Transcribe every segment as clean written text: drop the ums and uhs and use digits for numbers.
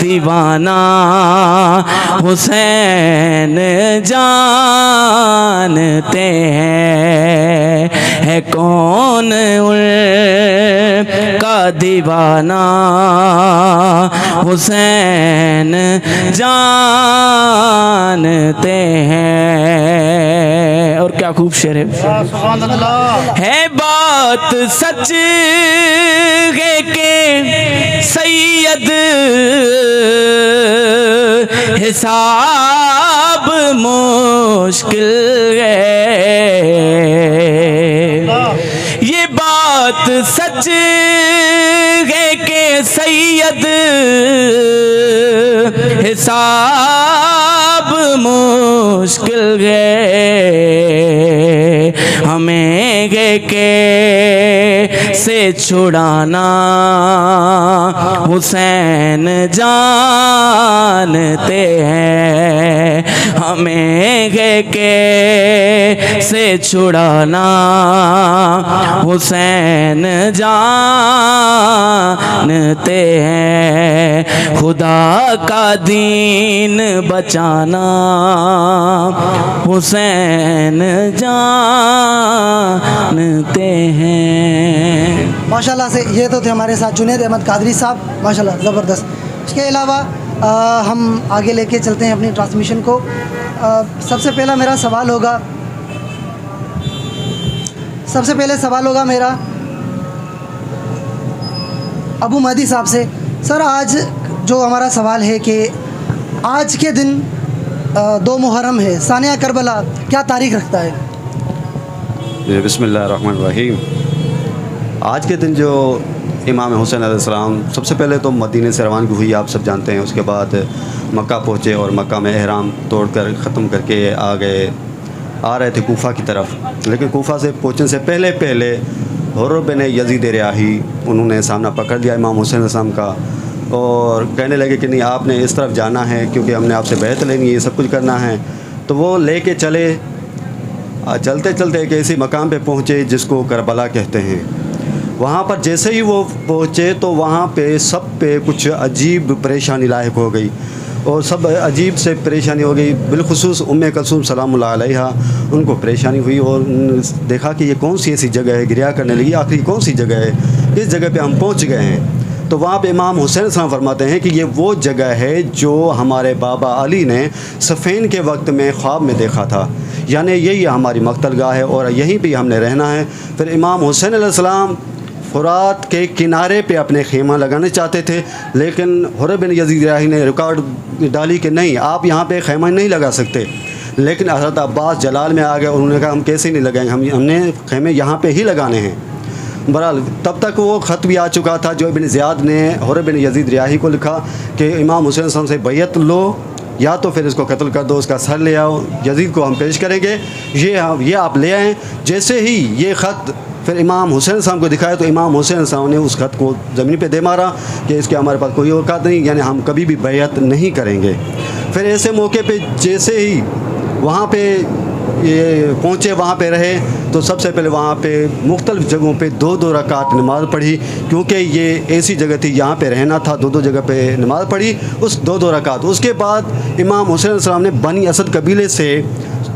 دیوانہ حسین جانتے ہیں، ہے کون ان کا دیوانہ حسین جانتے ہیں۔ اور کیا خوب شعر ہے، ہے بات سچ ہے کہ سید حساب مشکل ہے، یہ بات سچ ہے کہ سید حساب مشکل ہے، ہمیں سے چھڑانا حسین جانتے ہیں، ہمیں سے چھڑانا حسین جانتے ہیں، خدا کا دین بچانا حسین جانتے ہیں۔ ماشاءاللہ سے یہ تو تھے ہمارے ساتھ جنید احمد قادری صاحب، ماشاءاللہ زبردست۔ اس کے علاوہ ہم آگے لے کے چلتے ہیں اپنی ٹرانسمیشن کو۔ سب سے پہلا سوال ہوگا میرا ابو مہدی صاحب سے۔ سر، آج جو ہمارا سوال ہے کہ آج کے دن 2 محرم ہے، ثانیہ کربلا، کیا تاریخ رکھتا ہے؟ بسم اللہ الرحمن الرحیم۔ آج کے دن جو امام حسین علیہ السلام سب سے پہلے تو مدینے سے روانگی ہوئی، آپ سب جانتے ہیں، اس کے بعد مکہ پہنچے اور مکہ میں احرام توڑ کر ختم کر کے آ رہے تھے کوفہ کی طرف، لیکن کوفہ سے پہنچنے سے پہلے حر بن یزید ریاحی انہوں نے سامنا پکڑ لیا امام حسین علیہ السلام کا، اور کہنے لگے کہ نہیں، آپ نے اس طرف جانا ہے کیونکہ ہم نے آپ سے بیعت لینی ہے، یہ سب کچھ کرنا ہے۔ تو وہ لے کے چلتے ایک ایسی مقام پہ پہنچے جس کو کربلا کہتے ہیں۔ وہاں پر جیسے ہی وہ پہنچے تو وہاں پہ سب پہ کچھ عجیب پریشانی لاحق ہو گئی، اور سب عجیب سے پریشانی ہو گئی، بالخصوص کلثوم سلام اللہ علیہا، ان کو پریشانی ہوئی اور دیکھا کہ یہ کون سی ایسی جگہ ہے، گریہ کرنے لگی، آخری کون سی جگہ ہے، اس جگہ پہ ہم پہنچ گئے ہیں۔ تو وہاں پہ امام حسین السلام فرماتے ہیں کہ یہ وہ جگہ ہے جو ہمارے بابا علی نے صفین کے وقت میں خواب میں دیکھا تھا، یعنی یہی ہماری مقتل گاہ ہے اور یہیں پہ ہم نے رہنا ہے۔ پھر امام حسین علیہ السلام فرات کے کنارے پہ اپنے خیمہ لگانے چاہتے تھے، لیکن حر بن یزید ریاحی نے ریکارڈ ڈالی کہ نہیں، آپ یہاں پہ خیمہ نہیں لگا سکتے، لیکن حضرت عباس جلال میں آ گئے، انہوں نے کہا ہم کیسے نہیں لگائیں گے، ہم نے خیمے یہاں پہ ہی لگانے ہیں۔ بہرحال تب تک وہ خط بھی آ چکا تھا جو ابن زیاد نے حر بن یزید ریاحی کو لکھا کہ امام حسین السلام سے بیعت لو یا تو پھر اس کو قتل کر دو، اس کا سر لے آؤ، یزید کو ہم پیش کریں گے، یہ آپ لے آئیں۔ جیسے ہی یہ خط پھر امام حسین السلام کو دکھایا تو امام حسین السلام نے اس خط کو زمین پہ دے مارا کہ اس کے ہمارے پاس کوئی اوقات نہیں، یعنی ہم کبھی بھی بیعت نہیں کریں گے۔ پھر ایسے موقع پہ جیسے ہی وہاں پہ یہ پہنچے، وہاں پہ رہے، تو سب سے پہلے وہاں پہ مختلف جگہوں پہ 2 رکعت نماز پڑھی، کیونکہ یہ ایسی جگہ تھی یہاں پہ رہنا تھا، 2 جگہ پہ نماز پڑھی، اس 2 رکعت۔ اس کے بعد امام حسین علیہ السلام نے بنی اسد قبیلے سے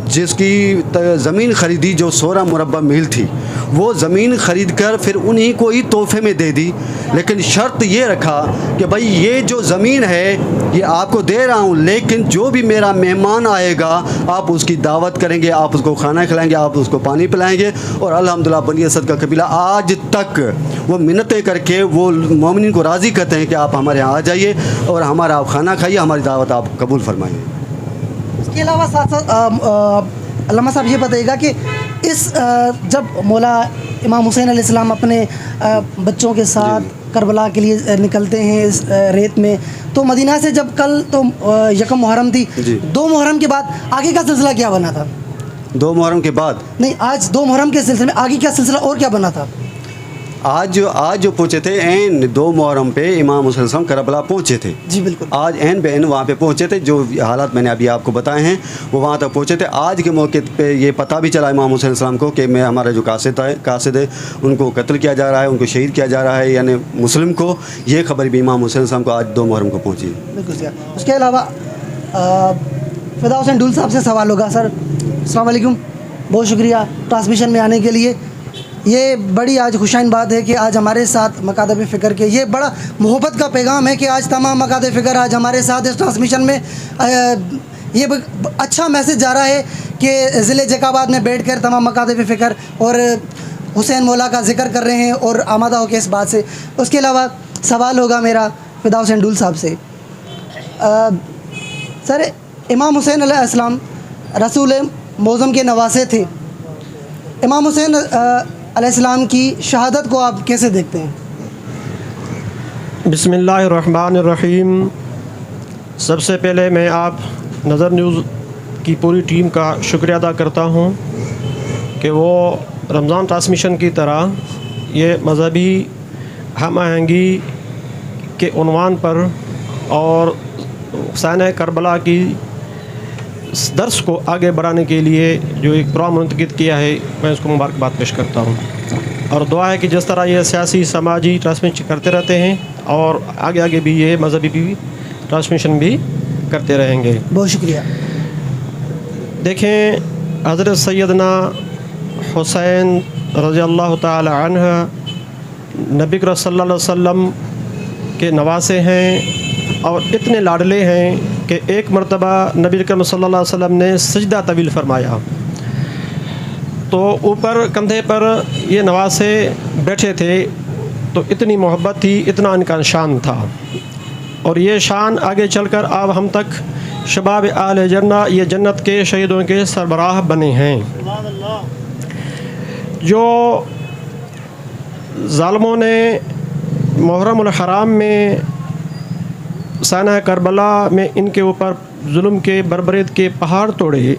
جس کی زمین خریدی جو 16 مربع میل تھی، وہ زمین خرید کر پھر انہی کو ہی تحفے میں دے دی، لیکن شرط یہ رکھا کہ بھائی یہ جو زمین ہے یہ آپ کو دے رہا ہوں، لیکن جو بھی میرا مہمان آئے گا آپ اس کی دعوت کریں گے، آپ اس کو کھانا کھلائیں گے، آپ اس کو پانی پلائیں گے۔ اور الحمدللہ بنی اسد کا قبیلہ آج تک وہ منتیں کر کے وہ مومنین کو راضی کرتے ہیں کہ آپ ہمارے یہاں آ جائیے اور ہمارا آپ کھانا کھائیے، ہماری دعوت آپ قبول فرمائیے۔ اس کے علاوہ ساتھ علامہ صاحب یہ بتائیے گا کہ جب مولا امام حسین علیہ السلام اپنے بچوں کے ساتھ کربلا کے لیے نکلتے ہیں اس ریت میں، تو مدینہ سے جب کل تو 1 محرم تھی، 2 محرم کے بعد آگے کا سلسلہ کیا بنا تھا؟ 2 محرم کے بعد نہیں، آج 2 محرم کے سلسلے میں آگے کیا سلسلہ اور کیا بنا تھا؟ آج جو پہنچے تھے عین 2 محرم پہ امام حسین السلام کربلا پہنچے تھے. جی بالکل. آج عین بے عین وہاں پہ پہنچے تھے. جو حالات میں نے ابھی آپ کو بتائے ہیں وہ وہاں تک پہنچے تھے. آج کے موقع پہ یہ پتہ بھی چلا امام حسین السلام کو کہ ہمارا جو قاصد ہے ان کو قتل کیا جا رہا ہے, ان کو شہید کیا جا رہا ہے, یعنی مسلم کو. یہ خبر بھی امام حسین السلام کو آج 2 محرم کو پہنچی. بالکل صحیح. اس کے علاوہ فدا حسین ڈول صاحب سے سوال ہوگا. سر السلام علیکم, بہت شکریہ ٹرانسمیشن میں آنے کے لیے. یہ بڑی آج خوشائن بات ہے کہ آج ہمارے ساتھ مکاتب فکر کے, یہ بڑا محبت کا پیغام ہے کہ آج تمام مکاتب فکر آج ہمارے ساتھ اس ٹرانسمیشن میں. یہ اچھا میسج جا رہا ہے کہ ضلع جیک آباد میں بیٹھ کر تمام مکاتب فکر اور حسین مولا کا ذکر کر رہے ہیں اور آمادہ ہو کے اس بات سے. اس کے علاوہ سوال ہوگا میرا فدا حسین ڈول صاحب سے. سر امام حسین علیہ السلام رسول معظم کے نواسے تھے. امام حسین علیہ السلام کی شہادت کو آپ کیسے دیکھتے ہیں؟ بسم اللہ الرحمن الرحیم. سب سے پہلے میں آپ نظر نیوز کی پوری ٹیم کا شکریہ ادا کرتا ہوں کہ وہ رمضان ٹرانسمیشن کی طرح یہ مذہبی ہم آہنگی کے عنوان پر اور حسین کربلا کی درس کو آگے بڑھانے کے لیے جو ایک پروگرام منعقد کیا ہے, میں اس کو مبارکباد پیش کرتا ہوں اور دعا ہے کہ جس طرح یہ سیاسی سماجی ٹرانسمیشن کرتے رہتے ہیں اور آگے بھی یہ مذہبی بھی ٹرانسمیشن بھی کرتے رہیں گے. بہت شکریہ. دیکھیں, حضرت سیدنا حسین رضی اللہ تعالی عنہ نبی کریم صلی اللہ علیہ وسلم کے نواسے ہیں اور اتنے لاڈلے ہیں کہ ایک مرتبہ نبی کریم صلی اللہ علیہ وسلم نے سجدہ طویل فرمایا تو اوپر کندھے پر یہ نواسے بیٹھے تھے, تو اتنی محبت تھی, اتنا ان کا شان تھا. اور یہ شان آگے چل کر اب ہم تک شباب اہل جنہ, یہ جنت کے شہیدوں کے سربراہ بنے ہیں. جو ظالموں نے محرم الحرام میں سانحہ کربلا میں ان کے اوپر ظلم کے بربریت کے پہاڑ توڑے,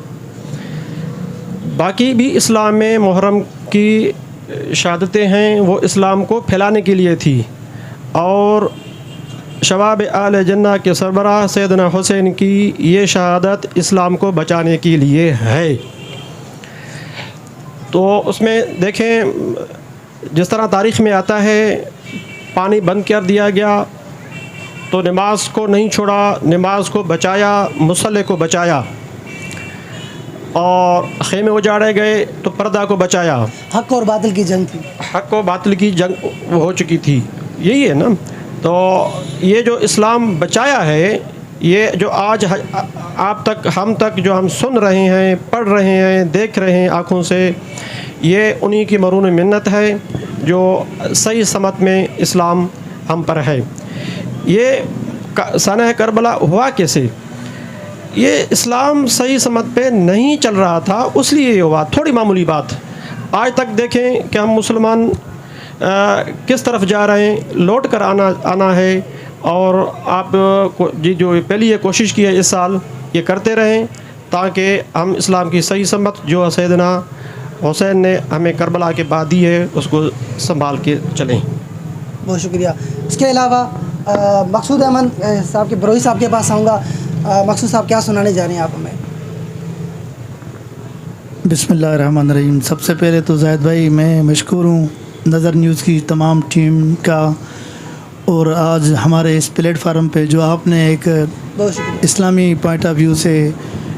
باقی بھی اسلام میں محرم کی شہادتیں ہیں وہ اسلام کو پھیلانے کے لیے تھی اور شباب اہل جنہ کے سربراہ سیدنا حسین کی یہ شہادت اسلام کو بچانے کے لیے ہے. تو اس میں دیکھیں جس طرح تاریخ میں آتا ہے پانی بند کر دیا گیا تو نماز کو نہیں چھوڑا, نماز کو بچایا, مصلی کو بچایا, اور خیمے اجاڑے گئے تو پردہ کو بچایا. حق اور باطل کی جنگ تھی, حق و باطل کی جنگ ہو چکی تھی, یہی ہے نا. تو یہ جو اسلام بچایا ہے, یہ جو آج آپ تک ہم تک جو ہم سن رہے ہیں, پڑھ رہے ہیں, دیکھ رہے ہیں آنکھوں سے, یہ انہی کی مرہون منت ہے جو صحیح سمت میں اسلام ہم پر ہے. یہ سانحہ کربلا ہوا کیسے؟ یہ اسلام صحیح سمت پہ نہیں چل رہا تھا, اس لیے یہ ہوا. تھوڑی معمولی بات. آج تک دیکھیں کہ ہم مسلمان کس طرف جا رہے ہیں, لوٹ کر آنا ہے. اور آپ جی جو پہلی یہ کوشش کی ہے اس سال, یہ کرتے رہیں تاکہ ہم اسلام کی صحیح سمت جو سیدنا حسین نے ہمیں کربلا کے بعد دی ہے اس کو سنبھال کے چلیں. بہت شکریہ. اس کے علاوہ مقصود احمد صاحب کے بروئی صاحب کے پاس آؤں گا. مقصود صاحب کیا سنانے جا رہے ہیں آپ ہمیں؟ بسم اللہ الرحمن الرحیم. سب سے پہلے تو زاہد بھائی میں مشکور ہوں نظر نیوز کی تمام ٹیم کا, اور آج ہمارے اس پلیٹ فارم پہ جو آپ نے ایک اسلامی پوائنٹ آف ویو سے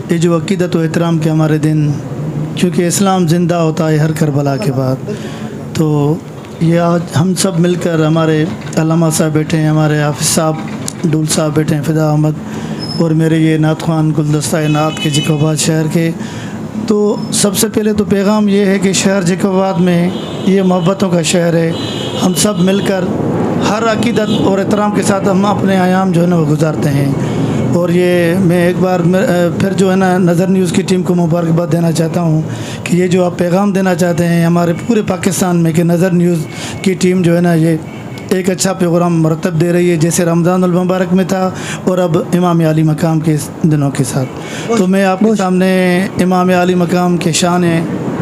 یہ جو عقیدت و احترام کے ہمارے دن, کیونکہ اسلام زندہ ہوتا ہے ہر کربلا کے بعد, تو یہ آج ہم سب مل کر, ہمارے علامہ صاحب بیٹھے ہیں, ہمارے حافظ صاحب ڈول صاحب بیٹھے ہیں, فدا احمد, اور میرے یہ نعت خوان گلدستہ نعت کے جیک آباد شہر کے. تو سب سے پہلے تو پیغام یہ ہے کہ شہر جیک آباد میں یہ محبتوں کا شہر ہے. ہم سب مل کر ہر عقیدت اور احترام کے ساتھ ہم اپنے ایام جو ہے نا وہ گزارتے ہیں. اور یہ میں ایک بار پھر جو ہے نا نظر نیوز کی ٹیم کو مبارکباد دینا چاہتا ہوں کہ یہ جو آپ پیغام دینا چاہتے ہیں ہمارے پورے پاکستان میں کہ نظر نیوز کی ٹیم جو ہے نا یہ ایک اچھا پروگرام مرتب دے رہی ہے, جیسے رمضان المبارک میں تھا اور اب امام عالی مقام کے دنوں کے ساتھ. تو میں آپ کے سامنے امام عالی مقام کے شان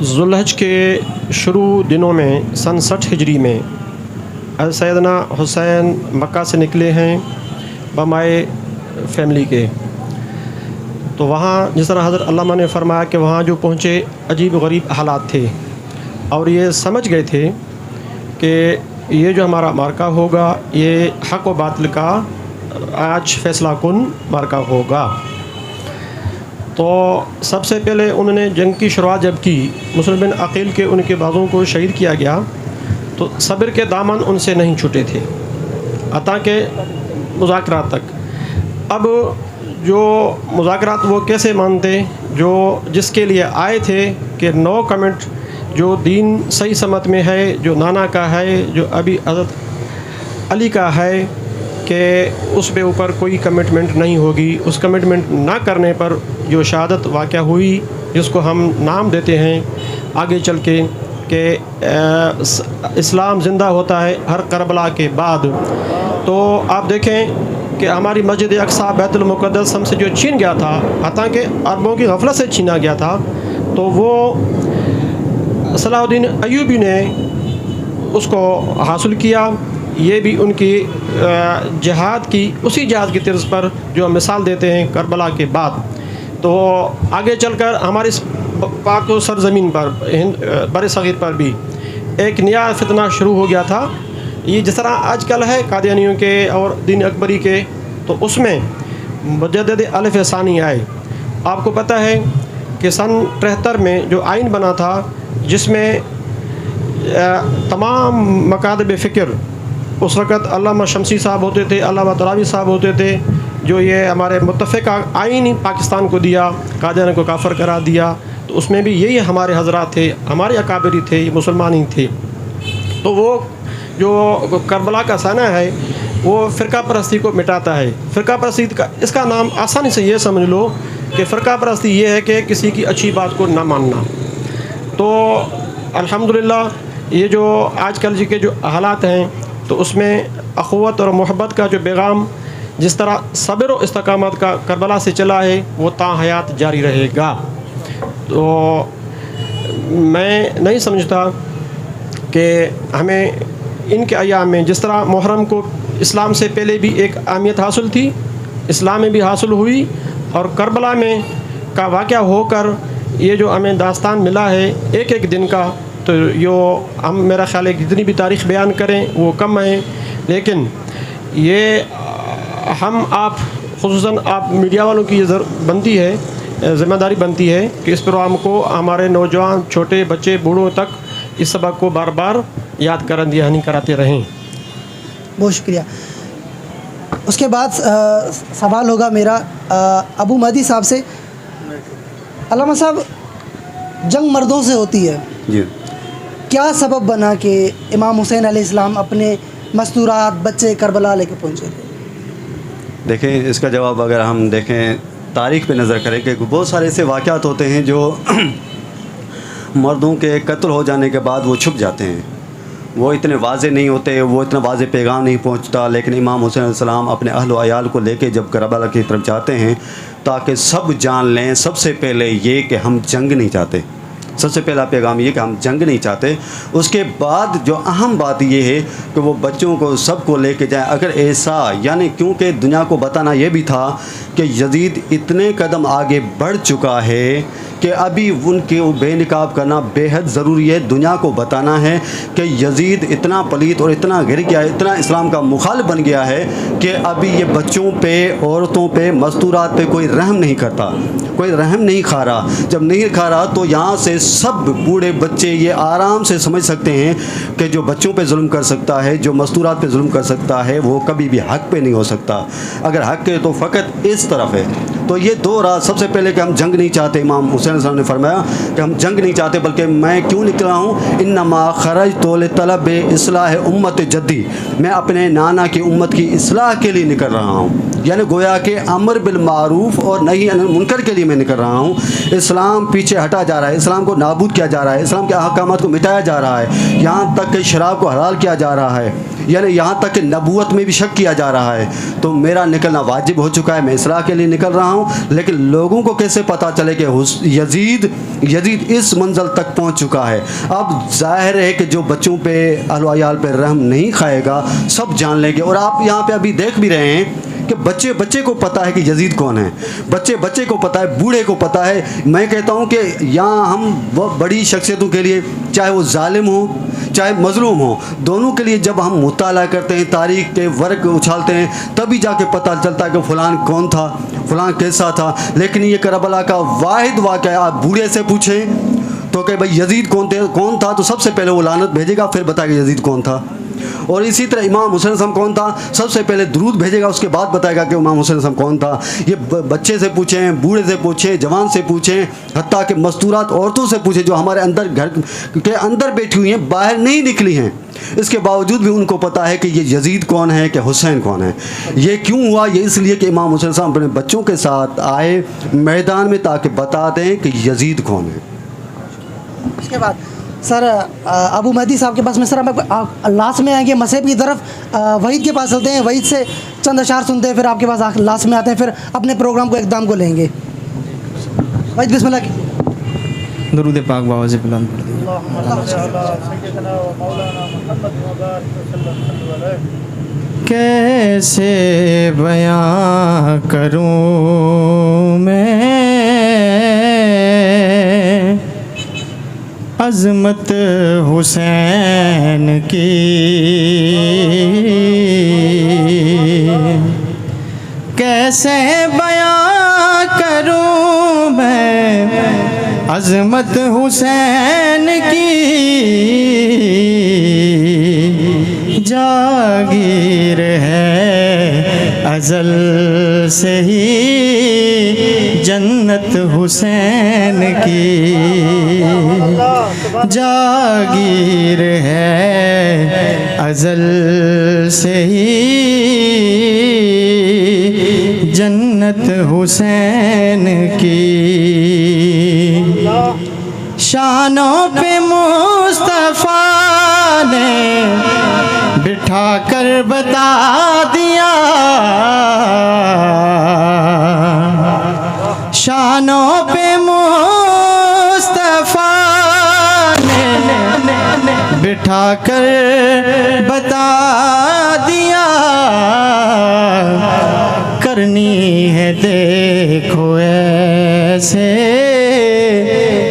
ذوالحج کے شروع دنوں میں سن 60 ہجری میں حضرت سیدنا حسین مکہ سے نکلے ہیں بمائے فیملی کے. تو وہاں جس طرح حضرت علامہ نے فرمایا کہ وہاں جو پہنچے عجیب غریب حالات تھے اور یہ سمجھ گئے تھے کہ یہ جو ہمارا معرکہ ہوگا یہ حق و باطل کا آج فیصلہ کن معرکہ ہوگا. تو سب سے پہلے انہوں نے جنگ کی شروعات جب کی، مسلم بن عقیل کے ان کے بازوں کو شہید کیا گیا، تو صبر کے دامن ان سے نہیں چھوٹے تھے حتیٰ کہ مذاکرات تک. اب جو مذاکرات وہ کیسے مانتے جو جس کے لیے آئے تھے کہ نو کمنٹ جو دین صحیح سمت میں ہے، جو نانا کا ہے، جو ابھی حضرت علی کا ہے، کہ اس پہ اوپر کوئی کمٹمنٹ نہیں ہوگی. اس کمٹمنٹ نہ کرنے پر جو شہادت واقع ہوئی، جس کو ہم نام دیتے ہیں آگے چل کے کہ اسلام زندہ ہوتا ہے ہر کربلا کے بعد. تو آپ دیکھیں کہ ہماری مسجد اقصیٰ بیت المقدس ہم سے جو چھین گیا تھا، حتیٰ کہ عربوں کی غفلت سے چھینا گیا تھا، تو وہ صلاح الدین ایوبی نے اس کو حاصل کیا. یہ بھی ان کی جہاد کی اسی جہاد کی طرز پر جو ہم مثال دیتے ہیں کربلا کے بعد. تو آگے چل کر ہماری اس پاک و سرزمین پر بر صغیر پر بھی ایک نیا فتنہ شروع ہو گیا تھا. یہ جس طرح آج کل ہے قادیانیوں کے اور دین اکبری کے، تو اس میں مجدد الف ثانی آئے. آپ کو پتہ ہے کہ سن 73 میں جو آئین بنا تھا، جس میں تمام مکاتب فکر اس وقت علامہ شمسی صاحب ہوتے تھے، علامہ تراوی صاحب ہوتے تھے، جو یہ ہمارے متفقہ آئین پاکستان کو دیا، قادیان کو کافر قرار دیا. تو اس میں بھی یہی ہمارے حضرات تھے، ہمارے اکابری تھے، یہ مسلمان ہی تھے. تو وہ جو کربلا کا سانحہ ہے وہ فرقہ پرستی کو مٹاتا ہے. فرقہ پرستی کا اس کا نام آسانی سے یہ سمجھ لو کہ فرقہ پرستی یہ ہے کہ کسی کی اچھی بات کو نہ ماننا. تو الحمدللہ یہ جو آج کل کے جو حالات ہیں، تو اس میں اخوت اور محبت کا جو پیغام جس طرح صبر و استقامت کا کربلا سے چلا ہے، وہ تا حیات جاری رہے گا. تو میں نہیں سمجھتا کہ ہمیں ان کے ایام میں جس طرح محرم کو اسلام سے پہلے بھی ایک اہمیت حاصل تھی، اسلام میں بھی حاصل ہوئی، اور کربلا میں کا واقعہ ہو کر یہ جو ہمیں داستان ملا ہے ایک ایک دن کا، تو یہ ہم میرا خیال ہے جتنی بھی تاریخ بیان کریں وہ کم ہیں. لیکن یہ ہم آپ خصوصاً آپ میڈیا والوں کی یہ بنتی ہے، ذمہ داری بنتی ہے کہ اس پروگرام کو ہمارے نوجوان، چھوٹے بچے، بوڑھوں تک اس سبق کو بار بار یاد دہانی کراتے رہیں. بہت شکریہ. اس کے بعد سوال ہوگا میرا ابو مہدی صاحب سے. علامہ صاحب، جنگ مردوں سے ہوتی ہے، جی، کیا سبب بنا کہ امام حسین علیہ السلام اپنے مستورات بچے کربلا لے کے پہنچے تھے؟ دیکھیں اس کا جواب اگر ہم دیکھیں تاریخ پہ نظر کریں کہ بہت سارے ایسے واقعات ہوتے ہیں جو مردوں کے قتل ہو جانے کے بعد وہ چھپ جاتے ہیں، وہ اتنے واضح نہیں ہوتے، وہ اتنا واضح پیغام نہیں پہنچتا. لیکن امام حسین علیہ السلام اپنے اہل و عیال کو لے کے جب کربلا کی طرف جاتے ہیں تاکہ سب جان لیں سب سے پہلے یہ کہ ہم جنگ نہیں چاہتے. سب سے پہلا پیغام یہ کہ ہم جنگ نہیں چاہتے. اس کے بعد جو اہم بات یہ ہے کہ وہ بچوں کو سب کو لے کے جائیں. اگر ایسا یعنی کیونکہ دنیا کو بتانا یہ بھی تھا کہ یزید اتنے قدم آگے بڑھ چکا ہے کہ ابھی ان کے بے نقاب کرنا بے حد ضروری ہے. دنیا کو بتانا ہے کہ یزید اتنا پلیت اور اتنا گر گیا ہے، اتنا اسلام کا مخالف بن گیا ہے کہ ابھی یہ بچوں پہ، عورتوں پہ، مستورات پہ کوئی رحم نہیں کرتا، کوئی رحم نہیں کھا رہا. جب نہیں کھا رہا تو یہاں سے سب بوڑھے بچے یہ آرام سے سمجھ سکتے ہیں کہ جو بچوں پہ ظلم کر سکتا ہے، جو مستورات پہ ظلم کر سکتا ہے، وہ کبھی بھی حق پہ نہیں ہو سکتا. اگر حق ہے تو فقط اس طرف ہے. تو یہ دو راز، سب سے پہلے کہ ہم جنگ نہیں چاہتے. امام حسین علیہ السلام نے فرمایا کہ ہم جنگ نہیں چاہتے، بلکہ میں کیوں نکلا ہوں، انما خرجت لطلب اصلاح امت جدی، میں اپنے نانا کی امت کی اصلاح کے لیے نکل رہا ہوں. یعنی گویا کہ امر بالمعروف اور نہی عن المنکر کے لیے میں نکل رہا ہوں. اسلام پیچھے ہٹا جا رہا ہے، اسلام کو نابود کیا جا رہا ہے، اسلام کے احکامات کو مٹایا جا رہا ہے، یہاں تک کہ شراب کو حلال کیا جا رہا ہے، یعنی یہاں تک کہ نبوت میں بھی شک کیا جا رہا ہے. تو میرا نکلنا واجب ہو چکا ہے، میں اصلاح کے لیے نکل رہا ہوں. لیکن لوگوں کو کیسے پتہ چلے کہ یزید یزید اس منزل تک پہنچ چکا ہے. اب ظاہر ہے کہ جو بچوں پہ اہل و عیال پہ رحم نہیں کھائے گا سب جان لیں گے. اور آپ یہاں پہ ابھی دیکھ بھی رہے ہیں کہ بچے کو پتہ ہے کہ یزید کون ہے, بچے کو پتہ ہے, بوڑھے کو پتہ ہے. میں کہتا ہوں کہ یہاں ہم وہ بڑی شخصیتوں کے لیے, چاہے وہ ظالم ہوں چاہے مظلوم ہوں, دونوں کے لیے جب ہم مطالعہ کرتے ہیں, تاریخ کے ورق اچھالتے ہیں, تبھی جا کے پتہ چلتا ہے کہ فلان کون تھا, فلان کیسا تھا. لیکن یہ کربلا کا واحد واقعہ آپ بوڑھے سے پوچھیں تو کہ بھائی یزید کون تھا, تو سب سے پہلے وہ لعنت بھیجے گا, پھر بتائے گا یزید کون تھا. اور اسی طرح امام حسین السلام کون تھا, سب سے پہلے درود بھیجے گا, اس کے بعد بتائے گا کہ امام حسین السلام کون تھا. یہ بچے سے پوچھیں, بوڑھے سے پوچھیں, جوان سے پوچھیں, حتیٰ کہ مستورات عورتوں سے پوچھیں جو ہمارے اندر گھر کے اندر بیٹھی ہوئی ہیں, باہر نہیں نکلی ہیں, اس کے باوجود بھی ان کو پتہ ہے کہ یہ یزید کون ہے, کہ حسین کون ہے. یہ کیوں ہوا؟ یہ اس لیے کہ امام حسین السلام اپنے بچوں کے ساتھ آئے میدان میں تاکہ بتا دیں کہ یزید کون ہے. اس کے بعد سر ابو مہدی صاحب کے پاس میں سر لاسٹ میں آئیں گے مسیب کی طرف, وحید کے پاس چلتے ہیں, وحید سے چند اشعار سنتے ہیں, پھر آپ کے پاس لاسٹ میں آتے ہیں, پھر اپنے پروگرام کو اقدام کو لیں گے. وحید بسم اللہ کی. درود پاک باواز بلند. کیسے بیاں کروں میں عظمت حسین کی, کیسے بیاں کروں میں عظمت حسین کی, جاگیر ہے ازل سے ہی جنت حسین کی, جاگیر ہے ازل سے ہی جنت حسین کی. شانوں پہ مصطفیٰ نے بٹھا کر بتا دیا, شانوں پہ مصطفیٰ نے بٹھا کر بتا دیا, کرنی ہے دیکھو ایسے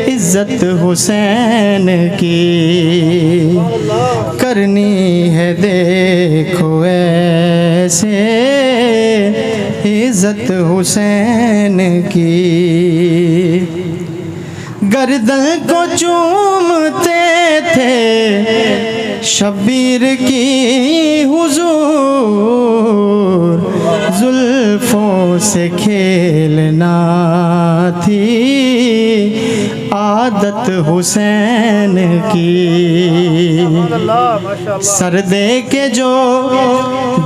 عزت حسین کی, کرنی ہے دیکھو ایسے عزت حسین کی. گردن کو چومتے تھے شبیر کی حضور, زلفوں سے کھیلنا تھی عادت حسین کی. سر دے کے جو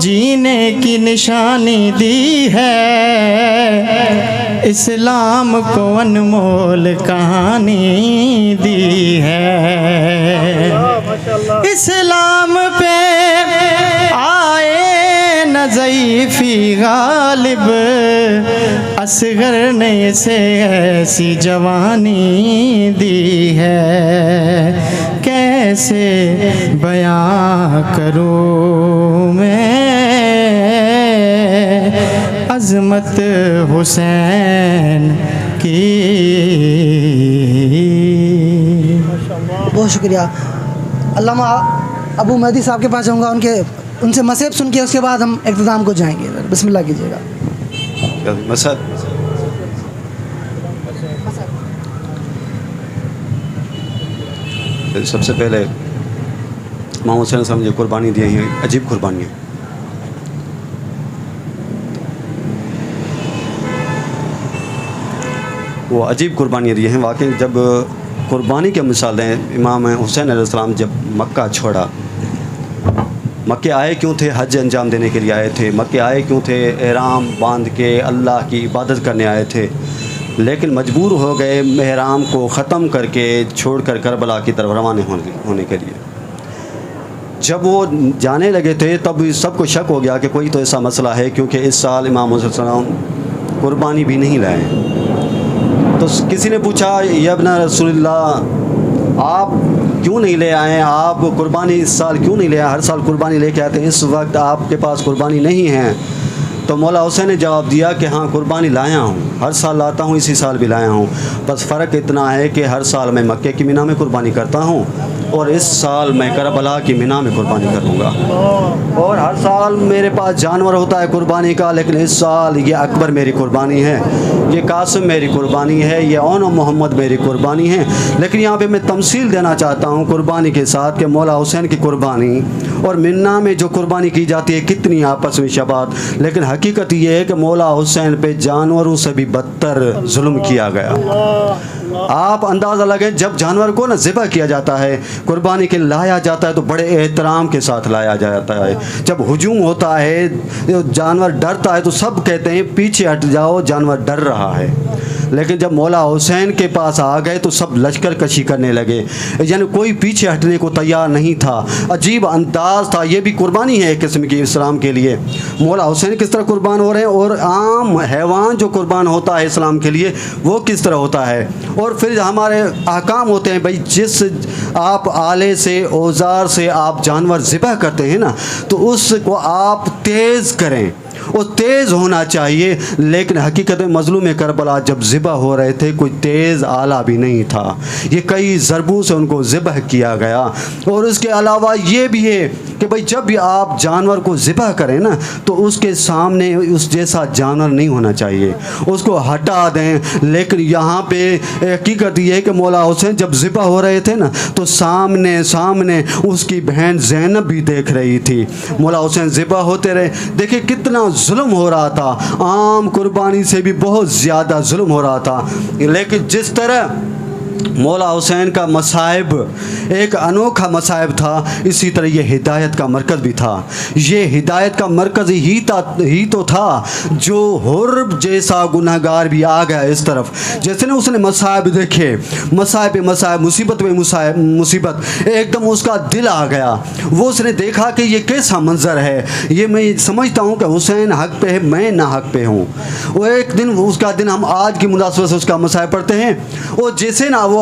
جینے کی نشانی دی ہے, اسلام کو انمول کہانی دی ہے. اسلام پہ آئے نہ ضعیفی غالب, اصغر نے اسے ایسی جوانی دی ہے. کیسے بیاں کروں میں عظمت حسین کی. بہت شکریہ. علامہ ابو مہدی صاحب کے پاس جاؤں گا, ان سے مسیب سن کے اس کے بعد ہم اختتام کو جائیں گے. بسم اللہ کیجیے گا. سب سے پہلے امام حسین السلام جو قربانی دیے ہیں, عجیب قربانی ہے. وہ عجیب قربانیاں دی ہیں واقعی. جب قربانی کے مثال دیں, امام حسین علیہ السلام جب مکہ چھوڑا, مکے آئے کیوں تھے؟ حج انجام دینے کے لیے آئے تھے. مکے آئے کیوں تھے؟ احرام باندھ کے اللہ کی عبادت کرنے آئے تھے, لیکن مجبور ہو گئے احرام کو ختم کر کے چھوڑ کر کربلا کی طرف روانہ ہونے کے لیے. جب وہ جانے لگے تھے تب سب کو شک ہو گیا کہ کوئی تو ایسا مسئلہ ہے, کیونکہ اس سال امام حسین السلام قربانی بھی نہیں لائے. تو کسی نے پوچھا یا ابن رسول اللہ آپ کیوں نہیں لے آئے, آپ قربانی اس سال کیوں نہیں لے آئے, ہر سال قربانی لے کے آتے ہیں, اس وقت آپ کے پاس قربانی نہیں ہے. تو مولا حسین نے جواب دیا کہ ہاں قربانی لایا ہوں, ہر سال لاتا ہوں, اسی سال بھی لایا ہوں, بس فرق اتنا ہے کہ ہر سال میں مکے کی مینا میں قربانی کرتا ہوں اور اس سال میں کربلا کی مینا میں قربانی کروں گا. اور ہر سال میرے پاس جانور ہوتا ہے قربانی کا, لیکن اس سال یہ اکبر میری قربانی ہے, یہ قاسم میری قربانی ہے, یہ اون و محمد میری قربانی ہے. لیکن یہاں پہ میں تمثیل دینا چاہتا ہوں قربانی کے ساتھ کہ مولا حسین کی قربانی اور مینا میں جو قربانی کی جاتی ہے کتنی آپس میں شباہت, لیکن حقیقت یہ ہے کہ مولا حسین پہ جانوروں سے بھی بدتر ظلم کیا گیا. آپ اندازہ لگیں, جب جانور کو نا ذبح کیا جاتا ہے, قربانی کے لایا جاتا ہے تو بڑے احترام کے ساتھ لایا جاتا ہے. جب ہجوم ہوتا ہے, جانور ڈرتا ہے تو سب کہتے ہیں پیچھے ہٹ جاؤ, جانور ڈر رہا ہے. لیکن جب مولا حسین کے پاس آ گئے تو سب لشکر کشی کرنے لگے, یعنی کوئی پیچھے ہٹنے کو تیار نہیں تھا. عجیب انداز تھا, یہ بھی قربانی ہے ایک قسم کی اسلام کے لیے. مولا حسین کس طرح قربان ہو رہے ہیں اور عام حیوان جو قربان ہوتا ہے اسلام کے لیے وہ کس طرح ہوتا ہے. اور پھر ہمارے احکام ہوتے ہیں, بھائی جس آپ آلے سے اوزار سے آپ جانور ذبح کرتے ہیں نا تو اس کو آپ تیز کریں, وہ تیز ہونا چاہیے. لیکن حقیقت میں مظلوم کربلا جب ذبح ہو رہے تھے کوئی تیز آلہ بھی نہیں تھا, یہ کئی ضربوں سے ان کو ذبح کیا گیا. اور اس کے علاوہ یہ بھی ہے کہ بھائی جب بھی آپ جانور کو ذبح کریں نا تو اس کے سامنے اس جیسا جانور نہیں ہونا چاہیے, اس کو ہٹا دیں. لیکن یہاں پہ حقیقت یہ ہے کہ مولا حسین جب ذبح ہو رہے تھے نا تو سامنے اس کی بہن زینب بھی دیکھ رہی تھی. مولا حسین ذبح ہوتے رہے, دیکھیں کتنا ظلم ہو رہا تھا, عام قربانی سے بھی بہت زیادہ ظلم ہو رہا تھا. لیکن جس طرح مولا حسین کا مصائب ایک انوکھا مصائب تھا, اسی طرح یہ ہدایت کا مرکز بھی تھا. یہ ہدایت کا مرکز ہی تو تھا جو حرب جیسا گناہ گار بھی آ گیا اس طرف. جیسے نا اس نے مصائب دیکھے, مصائب مصیبت میں مصیبت, ایک دم اس کا دل آ گیا. وہ اس نے دیکھا کہ یہ کیسا منظر ہے, یہ میں سمجھتا ہوں کہ حسین حق پہ ہے, میں نہ حق پہ ہوں. وہ ایک دن اس کا دن ہم آج کی مناسبت سے اس کا مصائب پڑھتے ہیں. وہ جیسے نا وہ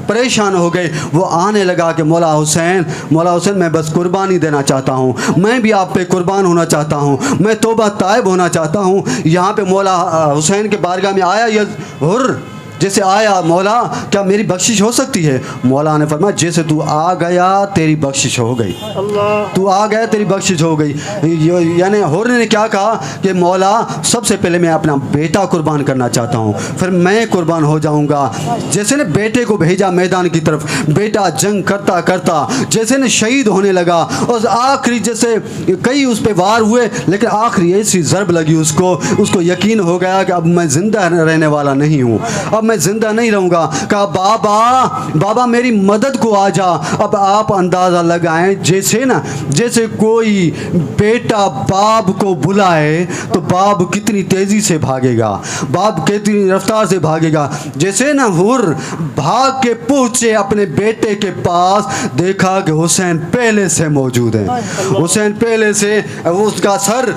پریشان ہو گئے, وہ آنے لگا کہ مولا حسین میں بس قربانی دینا چاہتا ہوں, میں بھی آپ پہ قربان ہونا چاہتا ہوں, میں توبہ طائب ہونا چاہتا ہوں. یہاں پہ مولا حسین کے بارگاہ میں آیا یہ حر, جیسے آیا مولا کیا میری بخشش ہو سکتی ہے؟ مولا نے فرمایا جیسے تو آ گیا تیری بخشش ہو گئی, تو آ گیا تیری بخشش ہو گئی. یعنی حر نے کیا کہا کہ مولا سب سے پہلے میں اپنا بیٹا قربان کرنا چاہتا ہوں, پھر میں قربان ہو جاؤں گا. جیسے نے بیٹے کو بھیجا میدان کی طرف, بیٹا جنگ کرتا کرتا جیسے نے شہید ہونے لگا, اور آخری جیسے کئی اس پہ وار ہوئے لیکن آخری ایسی ضرب لگی اس کو یقین ہو گیا کہ اب میں زندہ رہنے والا نہیں ہوں, اب میں زندہ نہیں رہوں گا. کہا بابا میری مدد کو آ جا. اب آپ اندازہ لگائیں جیسے کوئی بیٹا باپ کو بلائے تو باپ کتنی تیزی سے بھاگے گا, باپ کتنی رفتار سے بھاگے گا. جیسے نا حر بھاگ کے پہنچے اپنے بیٹے کے پاس, دیکھا کہ حسین پہلے سے موجود ہیں. حسین پہلے سے اس کا سر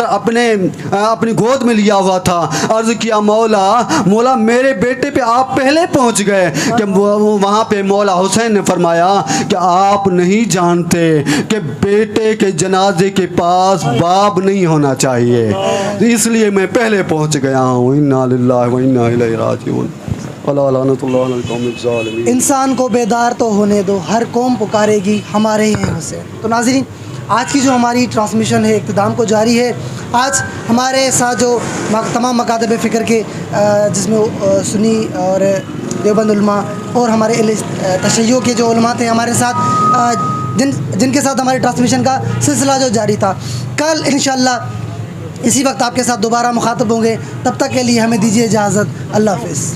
اپنی گود میں لیا ہوا تھا. عرض کیا مولا میرے بیٹے پہ آپ پہلے پہنچ گئے. کہ وہاں پہ مولا حسین نے فرمایا کہ آپ نہیں جانتے کہ بیٹے کے جنازے کے پاس باپ نہیں ہونا چاہیے, اس لیے میں پہلے پہنچ گیا ہوں. انا للہ و انا الیہ راجعون. انسان کو بیدار تو ہونے دو, ہر قوم پکارے گی ہمارے ہی ہیں حسین. تو ناظرین آج کی جو ہماری ٹرانسمیشن ہے اختتام کو جاری ہے. آج ہمارے ساتھ جو تمام مکاتب فکر کے جس میں سنی اور دیوبند علماء اور ہمارے تشیع کے جو علماء تھے ہمارے ساتھ, جن کے ساتھ ہماری ٹرانسمیشن کا سلسلہ جو جاری تھا. کل انشاءاللہ اسی وقت آپ کے ساتھ دوبارہ مخاطب ہوں گے. تب تک کے لیے ہمیں دیجیے اجازت. اللہ حافظ.